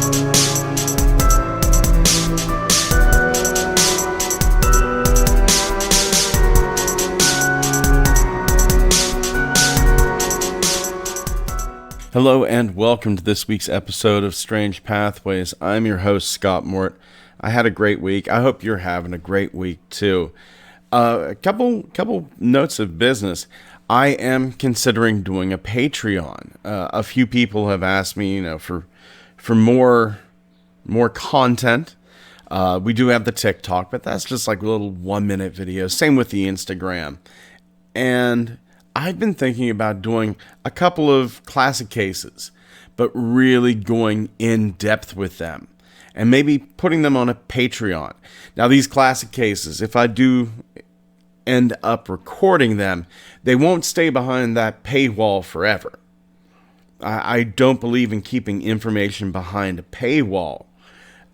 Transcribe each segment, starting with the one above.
Hello and welcome to this week's episode of Strange Pathways. I'm your host, Scott Mort. I had a great week. I hope you're having a great week too. A couple notes of business. I am considering doing a Patreon. A few people have asked me, for more content. We do have the TikTok, but that's just like little 1-minute videos. Same with the Instagram. And I've been thinking about doing a couple of classic cases, but really going in depth with them and maybe putting them on a Patreon. Now, these classic cases, if I do end up recording them, they won't stay behind that paywall forever. I don't believe in keeping information behind a paywall.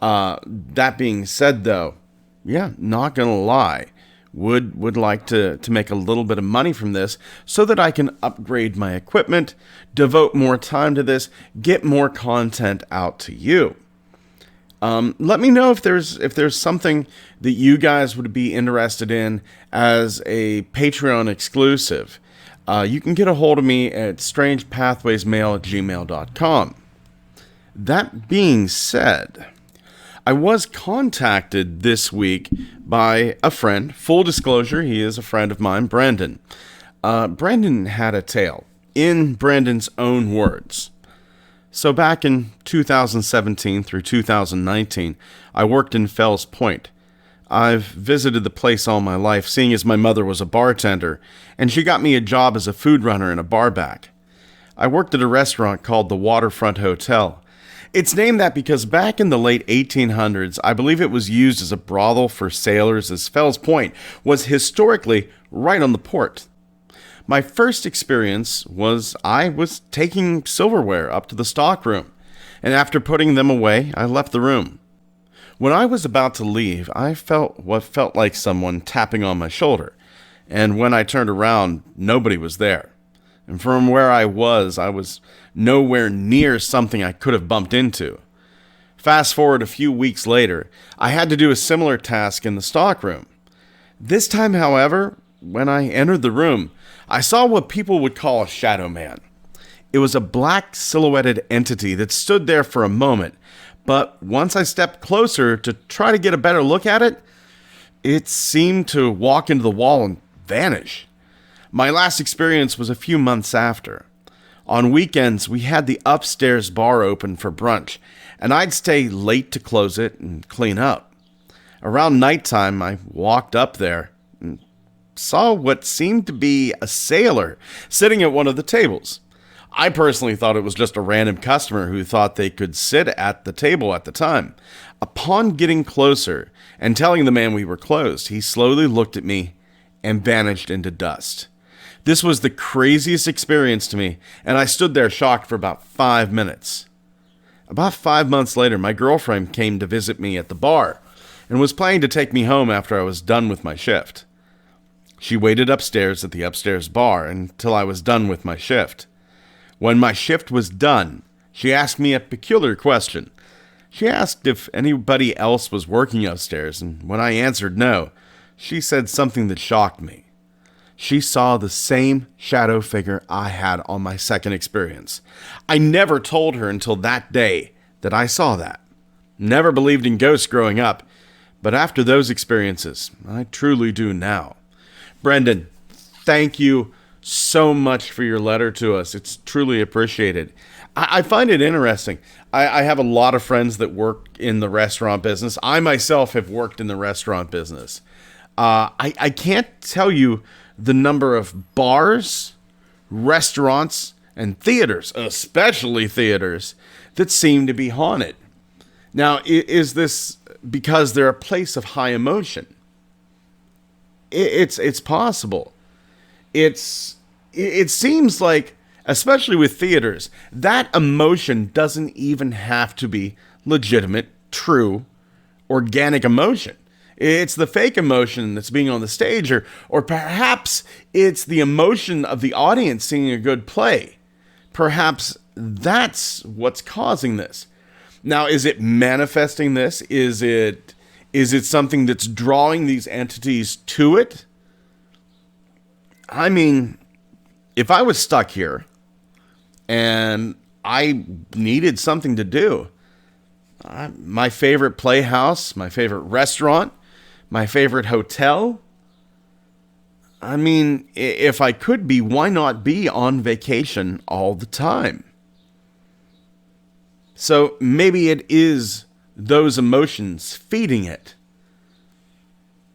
That being said, though, not gonna lie. Would like to make a little bit of money from this so that I can upgrade my equipment, devote more time to this, get more content out to you. Let me know if there's something that you guys would be interested in as a Patreon exclusive. You can get a hold of me at strangepathwaysmail@gmail.com. That being said, I was contacted this week by a friend. Full disclosure, he is a friend of mine, Brandon. Brandon had a tale, in Brandon's own words. So back in 2017 through 2019, I worked in Fells Point. I've visited the place all my life, seeing as my mother was a bartender, and she got me a job as a food runner and a bar back. I worked at a restaurant called the Waterfront Hotel. It's named that because back in the late 1800s, I believe it was used as a brothel for sailors, as Fells Point was historically right on the port. My first experience was I was taking silverware up to the stockroom, and after putting them away, I left the room. When I was about to leave, I felt what felt like someone tapping on my shoulder, and when I turned around, nobody was there. And from where I was nowhere near something I could have bumped into. Fast forward a few weeks later, I had to do a similar task in the stockroom. This time, however, when I entered the room, I saw what people would call a shadow man. It was a black silhouetted entity that stood there for a moment, but once I stepped closer to try to get a better look at it, it seemed to walk into the wall and vanish. My last experience was a few months after. On weekends, we had the upstairs bar open for brunch, and I'd stay late to close it and clean up. Around nighttime, I walked up there and saw what seemed to be a sailor sitting at one of the tables. I personally thought it was just a random customer who thought they could sit at the table at the time. Upon getting closer and telling the man we were closed, he slowly looked at me and vanished into dust. This was the craziest experience to me, and I stood there shocked for about 5 minutes. About 5 months later, my girlfriend came to visit me at the bar and was planning to take me home after I was done with my shift. She waited upstairs at the upstairs bar until I was done with my shift. When my shift was done, she asked me a peculiar question. She asked if anybody else was working upstairs, and when I answered no, she said something that shocked me. She saw the same shadow figure I had on my second experience. I never told her until that day that I saw that. Never believed in ghosts growing up, but after those experiences, I truly do now. Brendan, thank you so much for your letter to us. It's truly appreciated. I find it interesting. I have a lot of friends that work in the restaurant business. I myself have worked in the restaurant business. I can't tell you the number of bars, restaurants, and theaters, especially theaters, that seem to be haunted. Now, is this because they're a place of high emotion? It's possible. It seems like, especially with theaters, that emotion doesn't even have to be legitimate, true, organic emotion. It's the fake emotion that's being on the stage, or perhaps it's the emotion of the audience seeing a good play. Perhaps that's what's causing this. Now, is it manifesting this? Is it something that's drawing these entities to it? I mean, if I was stuck here and I needed something to do, my favorite playhouse, my favorite restaurant, my favorite hotel, I mean, if I could be, why not be on vacation all the time? So maybe it is those emotions feeding it.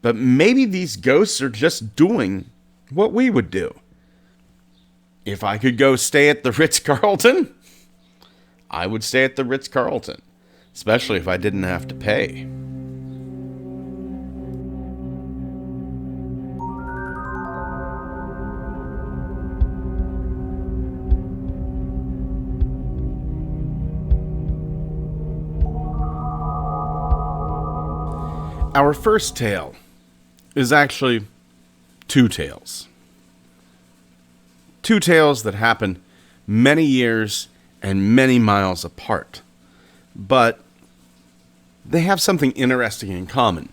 But maybe these ghosts are just doing what we would do. If I could go stay at the Ritz-Carlton, I would stay at the Ritz-Carlton, especially if I didn't have to pay. Our first tale is actually two tales. Two tales that happen many years and many miles apart. But they have something interesting in common.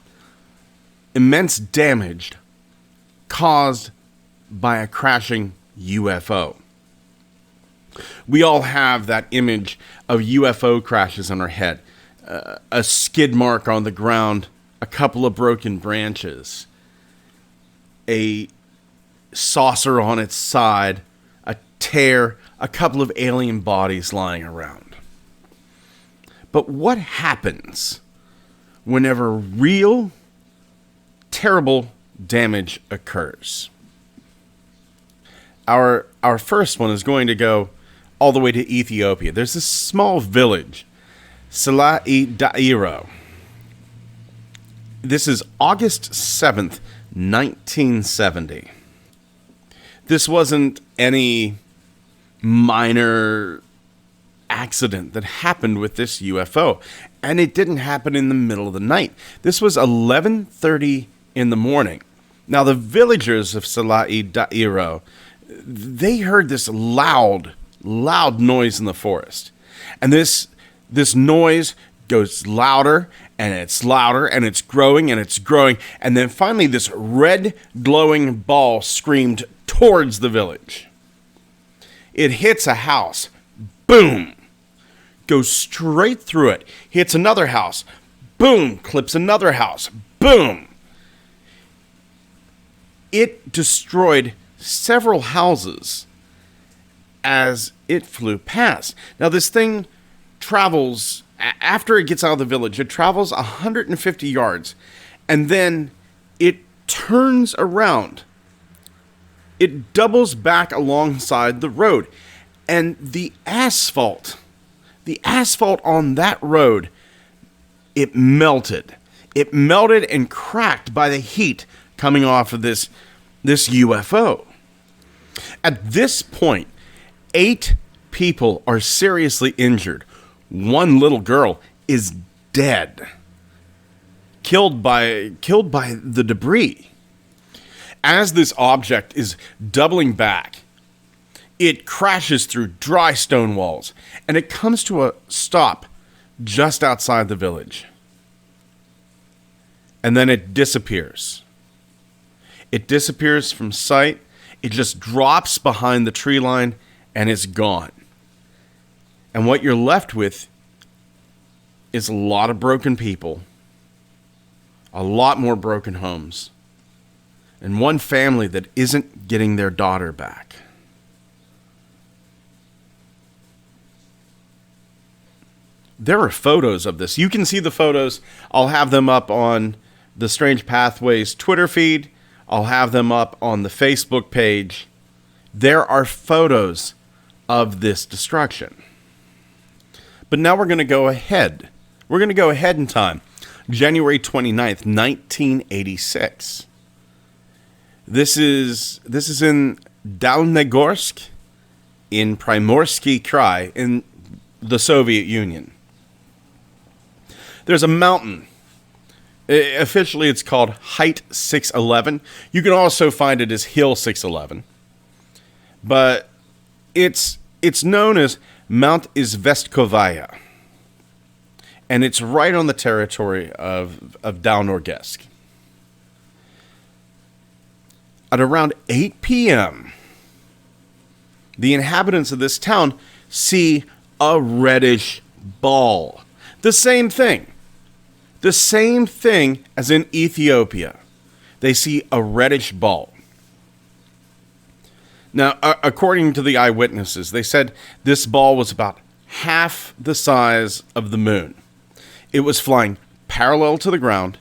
Immense damage caused by a crashing UFO. We all have that image of UFO crashes in our head. A skid mark on the ground, a couple of broken branches, a saucer on its side, a tear, a couple of alien bodies lying around. But what happens whenever real, terrible damage occurs? Our first one is going to go all the way to Ethiopia. There's this small village, Dairo. This is August 7th, 1970. This wasn't any minor accident that happened with this UFO. And it didn't happen in the middle of the night. This was 11:30 in the morning. Now, the villagers of Dairo, they heard this loud noise in the forest. And this noise goes louder, and it's louder, and it's growing, and it's growing. And then finally, this red glowing ball screamed towards the village. It hits a house. Boom! Goes straight through it. Hits another house. Boom! Clips another house. Boom! It destroyed several houses as it flew past. Now, this thing travels, after it gets out of the village, it travels 150 yards, and then it turns around. It doubles back alongside the road, and the asphalt on that road, it melted. It melted and cracked by the heat coming off of this UFO. At this point, 8 people are seriously injured. One little girl is dead. Killed by the debris. As this object is doubling back, it crashes through dry stone walls, and it comes to a stop just outside the village. And then it disappears. It disappears from sight. It just drops behind the tree line, and it's gone. And what you're left with is a lot of broken people, a lot more broken homes, and one family that isn't getting their daughter back. There are photos of this. You can see the photos. I'll have them up on the Strange Pathways Twitter feed. I'll have them up on the Facebook page. There are photos of this destruction. But now we're going to go ahead. We're going to go ahead in time. January 29th, 1986. This is in Dalnegorsk in Primorsky Krai in the Soviet Union. There's a mountain. Officially, it's called Height 611. You can also find it as Hill 611. But it's known as Mount Izvestkovaya. and it's right on the territory of Dal Norgesk. At around 8 p.m., the inhabitants of this town see a reddish ball. The same thing. The same thing as in Ethiopia. They see a reddish ball. Now, according to the eyewitnesses, they said this ball was about half the size of the moon. It was flying parallel to the ground,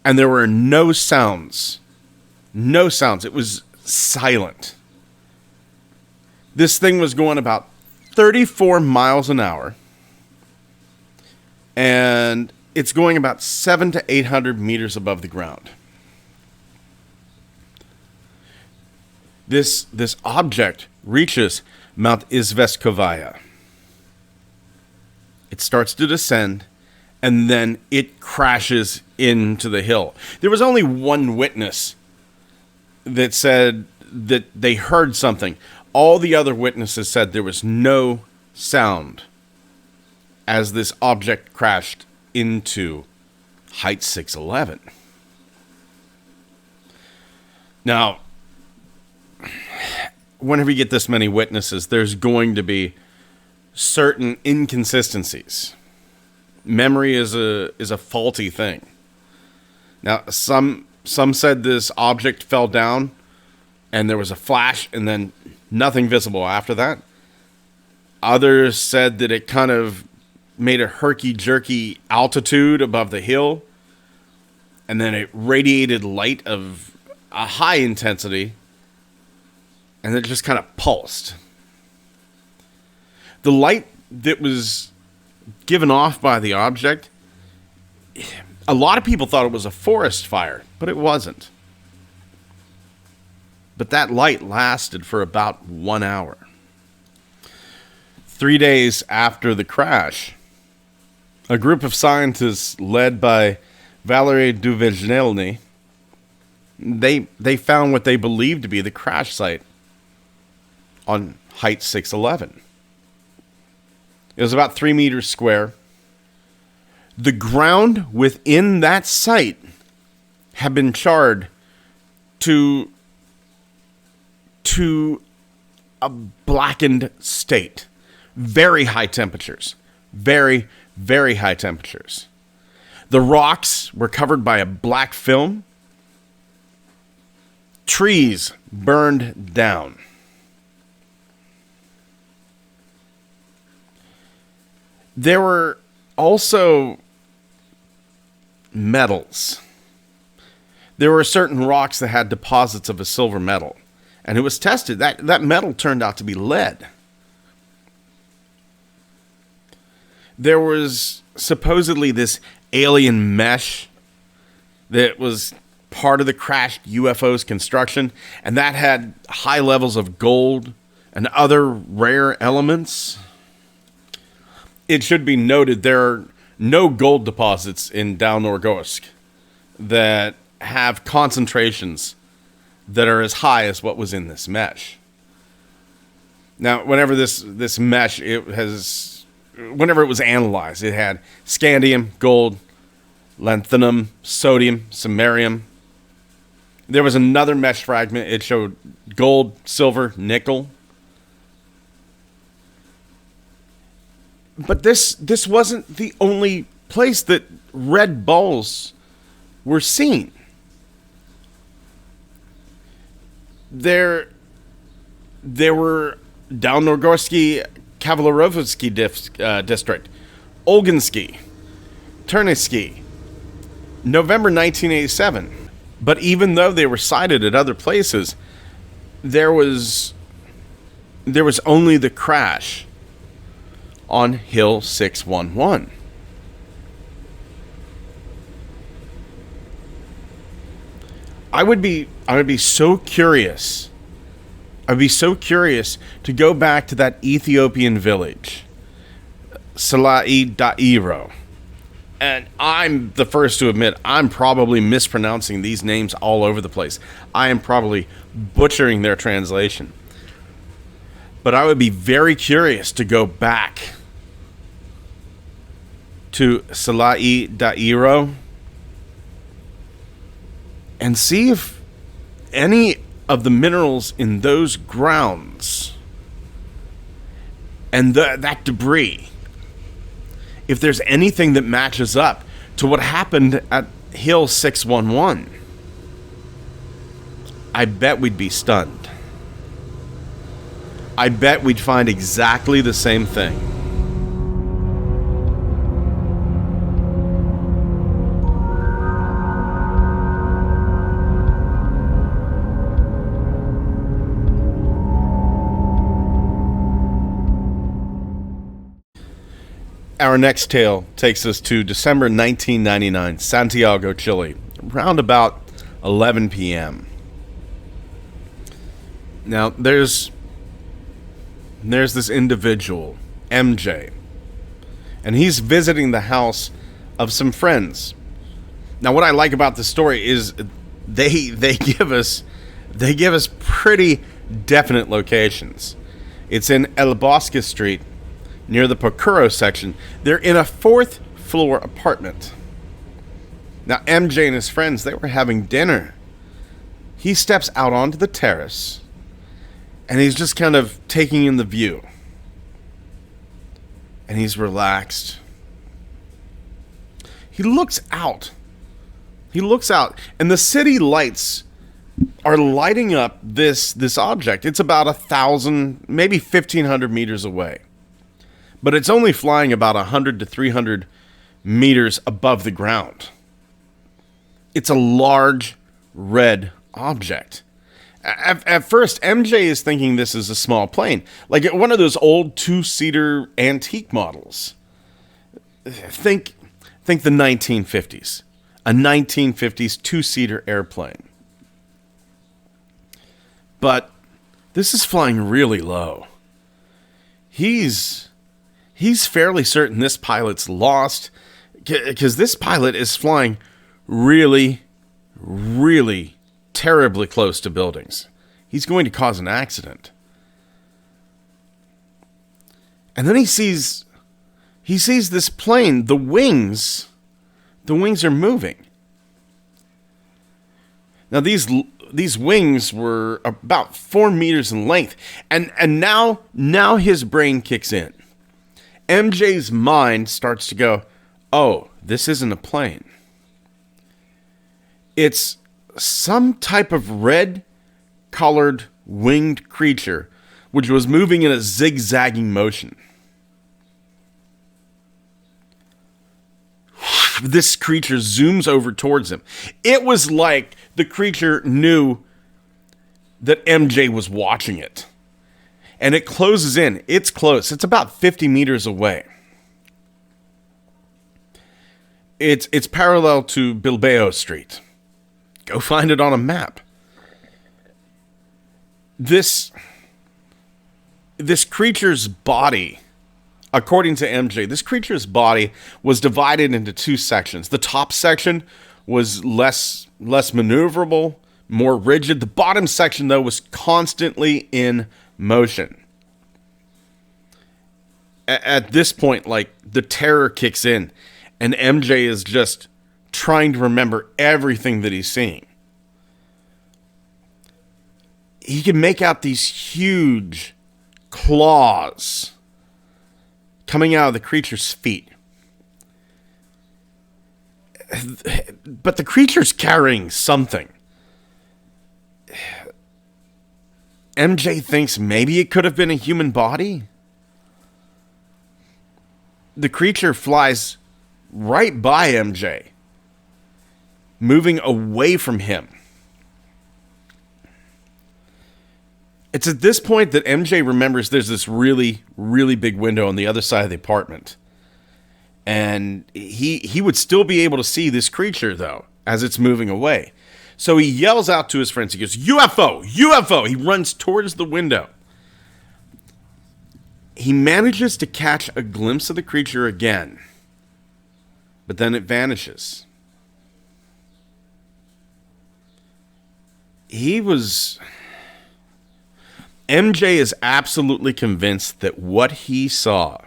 and there were no sounds. No sounds. It was silent. This thing was going about 34 miles an hour, and it's going about 700 to 800 meters above the ground. This object reaches Mount Izveskovaya. It starts to descend, and then it crashes into the hill. There was only one witness that said that they heard something. All the other witnesses said there was no sound as this object crashed into Height 611. Now, whenever you get this many witnesses, there's going to be certain inconsistencies. Memory is a faulty thing. Now, some said this object fell down and there was a flash and then nothing visible after that. Others said that it kind of made a herky-jerky altitude above the hill, and then it radiated light of a high intensity, and it just kind of pulsed. The light that was given off by the object, a lot of people thought it was a forest fire, but it wasn't. But that light lasted for about 1 hour. 3 days after the crash, a group of scientists led by Valery Duvegelny, they found what they believed to be the crash site on Height 611. It was about 3 meters square. The ground within that site had been charred to a blackened state. Very high temperatures. Very, very high temperatures. The rocks were covered by a black film. Trees burned down. There were also metals. There were certain rocks that had deposits of a silver metal. And it was tested. That metal turned out to be lead. There was supposedly this alien mesh that was part of the crashed UFO's construction, and that had high levels of gold and other rare elements. It should be noted there are no gold deposits in Dal Norgesk that have concentrations that are as high as what was in this mesh. Now, whenever this mesh, whenever it was analyzed, it had scandium, gold, lanthanum, sodium, samarium. There was another mesh fragment. It showed gold, silver, nickel. But this wasn't the only place that red balls were seen. There were Dal Norgeski Kavalerovsky district, Olginsky, Ternisky, November 1987. But even though they were sighted at other places, there was only the crash on Hill 611. I would be so curious. I'd be so curious to go back to that Ethiopian village, Salai Dairo. And I'm the first to admit, I'm probably mispronouncing these names all over the place. I am probably butchering their translation. But I would be very curious to go back to Salai Dairo and see if any of the minerals in those grounds and that debris, if there's anything that matches up to what happened at Hill 611, I bet we'd be stunned. I bet we'd find exactly the same thing. Our next tale takes us to December 1999, Santiago, Chile, around about 11 p.m. Now, there's this individual, MJ, and he's visiting the house of some friends. Now, what I like about this story is they give us pretty definite locations. It's in El Bosque Street, near the Pocuro section. They're in a 4th floor apartment. Now, MJ and his friends, they were having dinner. He steps out onto the terrace, and he's just kind of taking in the view. And he's relaxed. He looks out. And the city lights are lighting up this object. It's about 1,000, maybe 1,500 meters away. But it's only flying about 100 to 300 meters above the ground. It's a large red object. At first, MJ is thinking this is a small plane, like one of those old 2-seater antique models. Think the 1950s, a 1950s 2-seater airplane. But this is flying really low. He's fairly certain this pilot's lost, because this pilot is flying really, really terribly close to buildings. He's going to cause an accident. And then he sees this plane. The wings are moving. Now these wings were about 4 meters in length, and now his brain kicks in. MJ's mind starts to go, oh, this isn't a plane. It's some type of red-colored winged creature which was moving in a zigzagging motion. This creature zooms over towards him. It was like the creature knew that MJ was watching it. And it closes in. It's close. It's about 50 meters away. It's parallel to Bilbao Street. Go find it on a map. This creature's body, according to MJ, this creature's body was divided into 2 sections. The top section was less maneuverable, more rigid. The bottom section, though, was constantly in motion. At this point, like, the terror kicks in, and MJ is just trying to remember everything that he's seeing. He can make out these huge claws coming out of the creature's feet. But the creature's carrying something. MJ thinks maybe it could have been a human body. The creature flies right by MJ, moving away from him. It's at this point that MJ remembers there's this really, really big window on the other side of the apartment. And he would still be able to see this creature, though, as it's moving away. So he yells out to his friends. He goes, UFO! UFO! He runs towards the window. He manages to catch a glimpse of the creature again. But then it vanishes. MJ is absolutely convinced that what he saw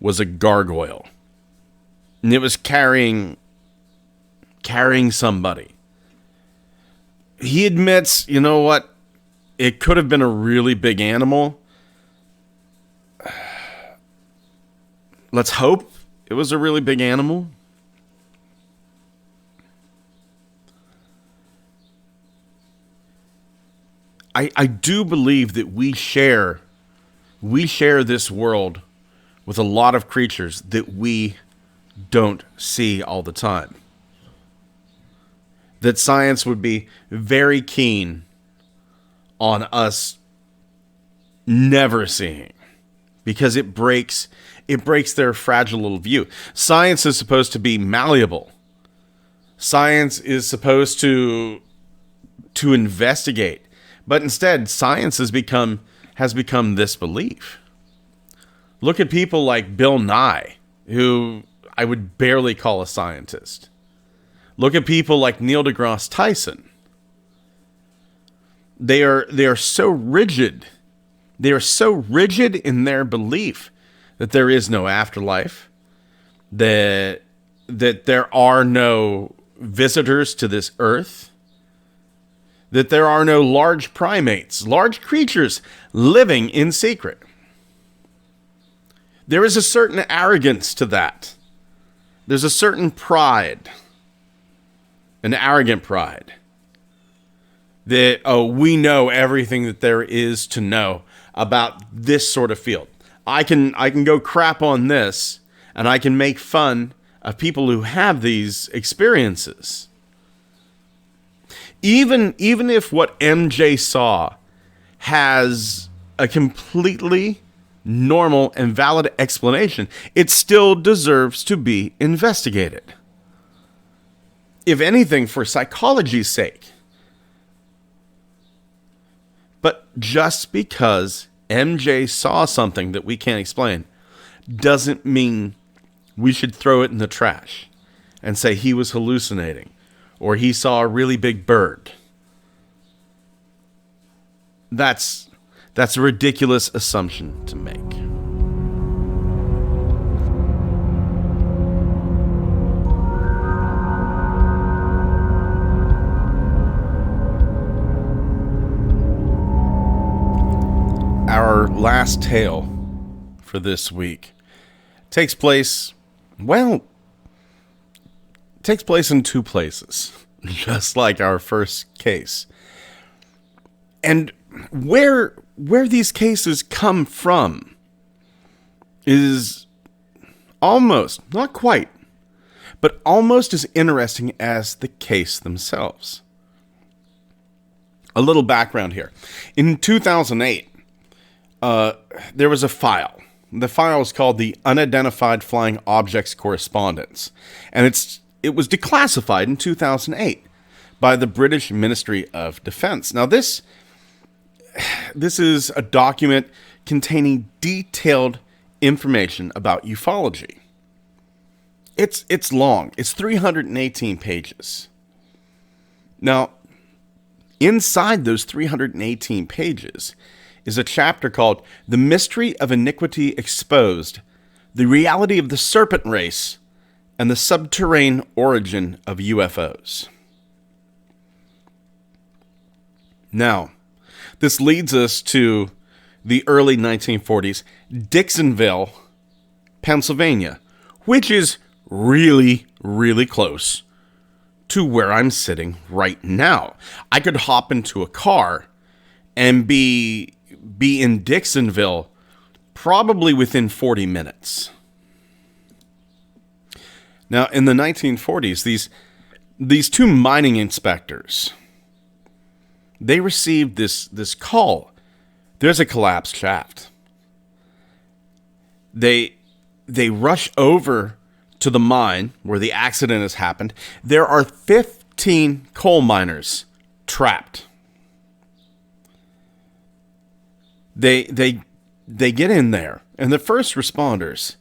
was a gargoyle. and it was carrying somebody. He admits, you know what? It could have been a really big animal. Let's hope it was a really big animal. I do believe that we share this world with a lot of creatures that we don't see all the time. That science would be very keen on us never seeing, because it breaks their fragile little view. Science is supposed to be malleable. Science is supposed to investigate. But instead, science has become this belief. Look at people like Bill Nye, who I would barely call a scientist. Look at people like Neil deGrasse Tyson. They are so rigid. They are so rigid in their belief that there is no afterlife, that there are no visitors to this earth, that there are no large primates, large creatures living in secret. There is a certain arrogance to that. There's a certain pride, an arrogant pride, that, we know everything that there is to know about this sort of field. I can go crap on this, and I can make fun of people who have these experiences. Even if what MJ saw has a completely normal and valid explanation, it still deserves to be investigated. If anything, for psychology's sake. But just because MJ saw something that we can't explain doesn't mean we should throw it in the trash and say he was hallucinating, or he saw a really big bird. That's a ridiculous assumption to make. Our last tale for this week takes place in two places, just like our first case. And where these cases come from is almost, not quite, but almost as interesting as the case themselves. A little background here. In 2008, there was a file. The file is called the Unidentified Flying Objects Correspondence, and it was declassified in 2008 by the British Ministry of Defense. Now, this is a document containing detailed information about ufology. It's long. It's 318 pages. Now, inside those 318 pages is a chapter called The Mystery of Iniquity Exposed, The Reality of the Serpent Race, and the Subterranean Origin of UFOs. Now, this leads us to the early 1940s, Dixonville, Pennsylvania, which is really, really close to where I'm sitting right now. I could hop into a car and be in Dixonville probably within 40 minutes. Now, in the 1940s, these two mining inspectors, they received this call. There's a collapsed shaft. They rush over to the mine where the accident has happened. There are 15 coal miners trapped. They get in there, and the first responders,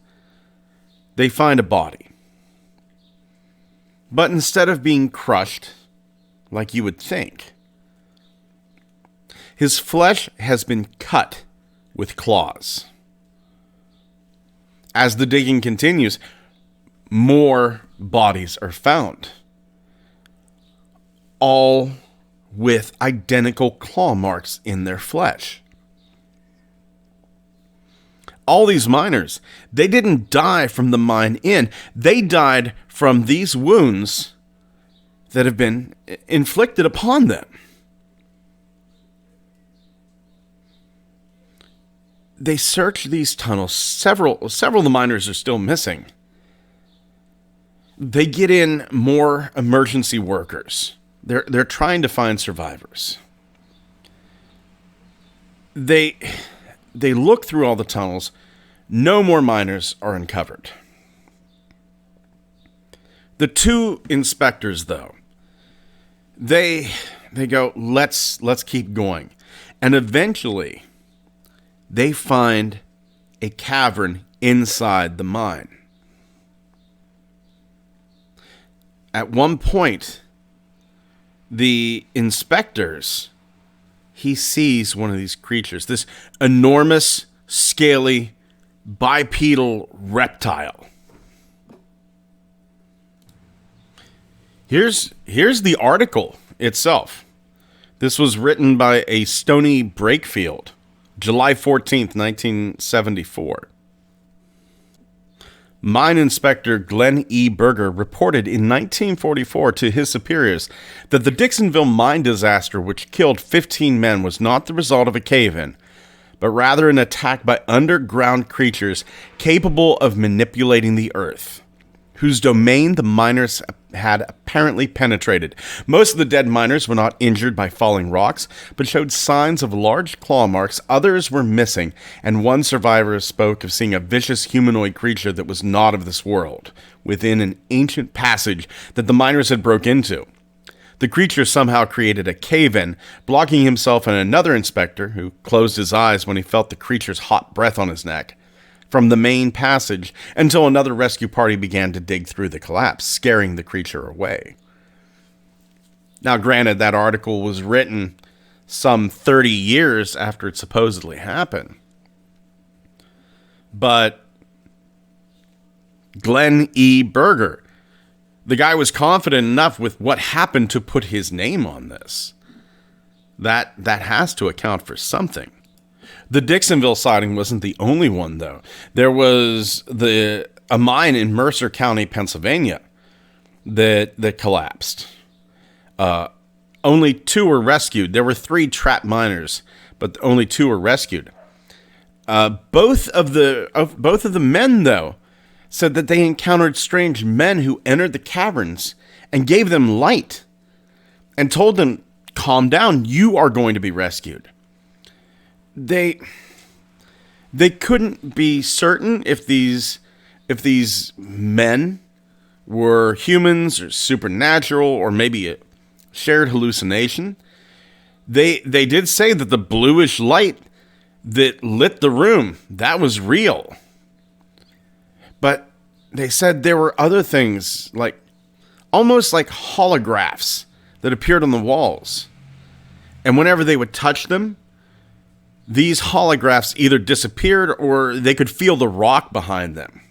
they find a body. But instead of being crushed, like you would think, his flesh has been cut with claws. As the digging continues, more bodies are found, all with identical claw marks in their flesh. All these miners, they didn't die from the mine in. They died from these wounds that have been inflicted upon them. They searched these tunnels. Several of the miners are still missing. They get in more emergency workers. They're trying to find survivors. They look through all the tunnels. No more miners are uncovered. The two inspectors, though, they go, let's keep going. And eventually, they find a cavern inside the mine. At one point, the inspectors, he sees one of these creatures, this enormous, scaly, bipedal reptile. Here's the article itself. This was written by a Stony Brakefield, July 14th, 1974. Mine Inspector Glenn E. Berger reported in 1944 to his superiors that the Dixonville mine disaster, which killed 15 men, was not the result of a cave-in, but rather an attack by underground creatures capable of manipulating the earth, whose domain the miners had apparently penetrated. Most of the dead miners were not injured by falling rocks, but showed signs of large claw marks. Others were missing, and one survivor spoke of seeing a vicious humanoid creature that was not of this world, within an ancient passage that the miners had broke into. The creature somehow created a cave-in, blocking himself and another inspector, who closed his eyes when he felt the creature's hot breath on his neck, from the main passage until another rescue party began to dig through the collapse, scaring the creature away. Now, granted, that article was written some 30 years after it supposedly happened. But Glenn E. Berger, the guy was confident enough with what happened to put his name on this. That has to account for something. The Dixonville sighting wasn't the only one, though. There was a mine in Mercer County, Pennsylvania, that collapsed. Only 2 were rescued. There were 3 trapped miners, but only 2 were rescued. Both of the men, though, said that they encountered strange men who entered the caverns and gave them light and told them, "Calm down, you are going to be rescued." They couldn't be certain if these men were humans or supernatural or maybe a shared hallucination. They did say that the bluish light that lit the room, that was real. But they said there were other things, like almost like holographs that appeared on the walls. And whenever they would touch them, these holographs either disappeared or they could feel the rock behind them.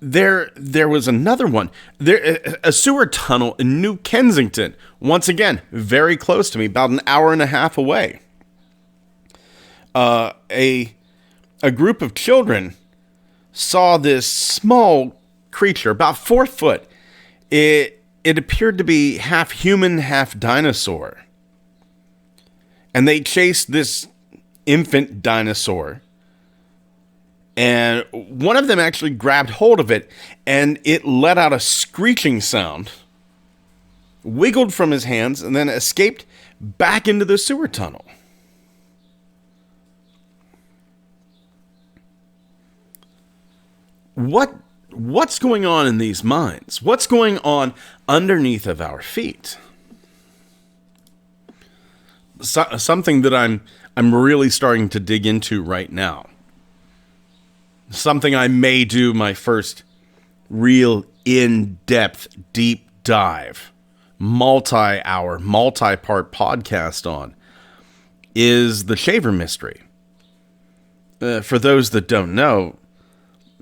There was another one. A sewer tunnel in New Kensington. Once again, very close to me, about an hour and a half away. A group of children saw this small creature, about 4 foot. It appeared to be half human, half dinosaur. And they chased this infant dinosaur. And one of them actually grabbed hold of it, and it let out a screeching sound, wiggled from his hands, and then escaped back into the sewer tunnel. What's going on in these mines? What's going on underneath of our feet? Something that I'm really starting to dig into right now. Something I may do my first real in-depth, deep dive, multi-hour, multi-part podcast on is the Shaver mystery. For those that don't know,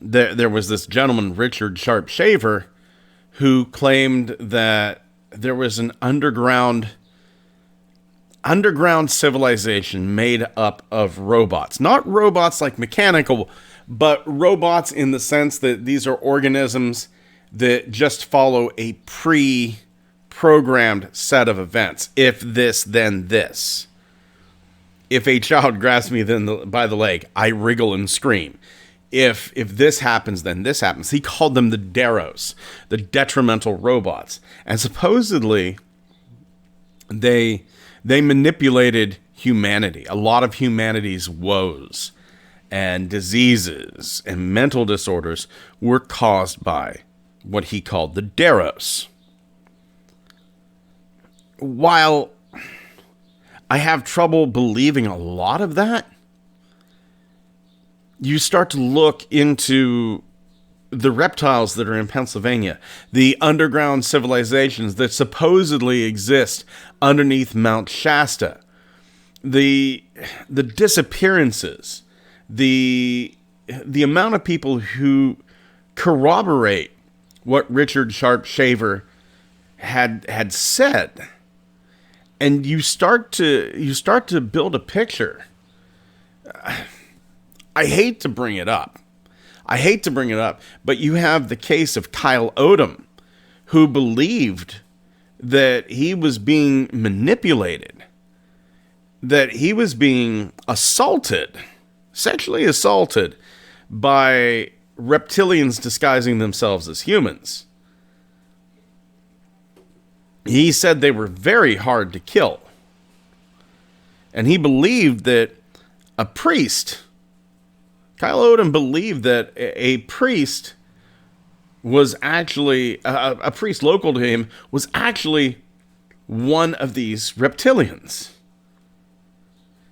there was this gentleman, Richard Sharp Shaver, who claimed that there was an underground civilization made up of robots. Not robots like mechanical, but robots in the sense that these are organisms that just follow a pre-programmed set of events. If this, then this. If a child grabs me by the leg, I wriggle and scream. If this happens, then this happens. He called them the Deros, the detrimental robots. And supposedly, they manipulated humanity. A lot of humanity's woes and diseases and mental disorders were caused by what he called the Deros. While I have trouble believing a lot of that, you start to look into the reptiles that are in Pennsylvania, the underground civilizations that supposedly exist underneath Mount Shasta, the disappearances, the amount of people who corroborate what Richard Sharp Shaver had said, and you start to build a picture. I hate to bring it up, but you have the case of Kyle Odom, who believed that he was being manipulated, that he was being sexually assaulted by reptilians disguising themselves as humans. He said they were very hard to kill. And he believed that a priest, Kyle Odom believed that a priest was actually, a priest local to him was actually one of these reptilians.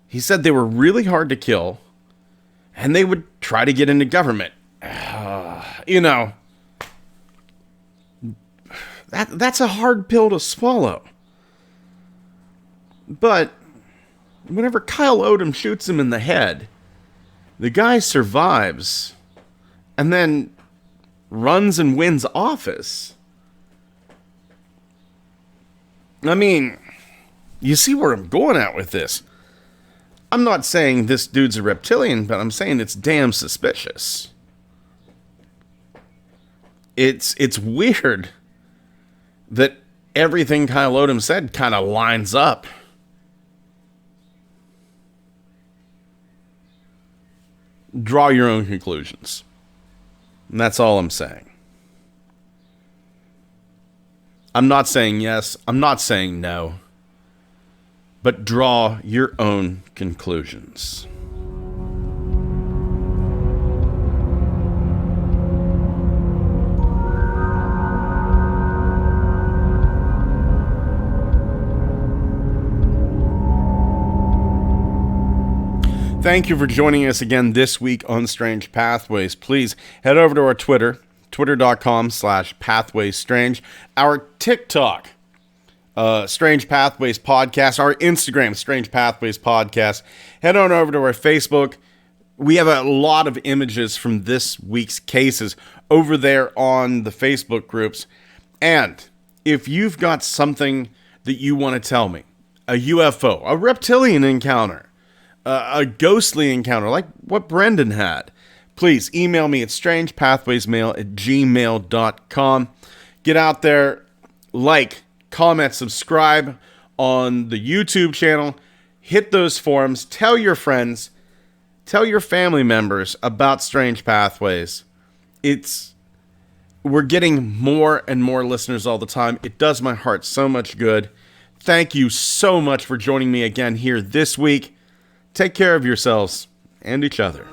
He said they were really hard to kill, and they would try to get into government. That's a hard pill to swallow. But whenever Kyle Odom shoots him in the head, the guy survives and then runs and wins office. I mean, you see where I'm going at with this. I'm not saying this dude's a reptilian, but I'm saying it's damn suspicious. It's weird that everything Kyle Odom said kind of lines up. Draw your own conclusions. And that's all I'm saying. I'm not saying yes. I'm not saying no. But draw your own conclusions. Thank you for joining us again this week on Strange Pathways. Please head over to our Twitter, twitter.com/pathwaysstrange, our TikTok, Strange Pathways Podcast, our Instagram, Strange Pathways Podcast. Head on over to our Facebook. We have a lot of images from this week's cases over there on the Facebook groups. And if you've got something that you want to tell me, a UFO, a reptilian encounter, a ghostly encounter like what Brendan had, please email me at strangepathwaysmail@gmail.com. Get out there, like, comment, subscribe on the YouTube channel, hit those forums, tell your friends, tell your family members about Strange Pathways. We're getting more and more listeners all the time. It does my heart so much good. Thank you so much for joining me again here this week. Take care of yourselves and each other.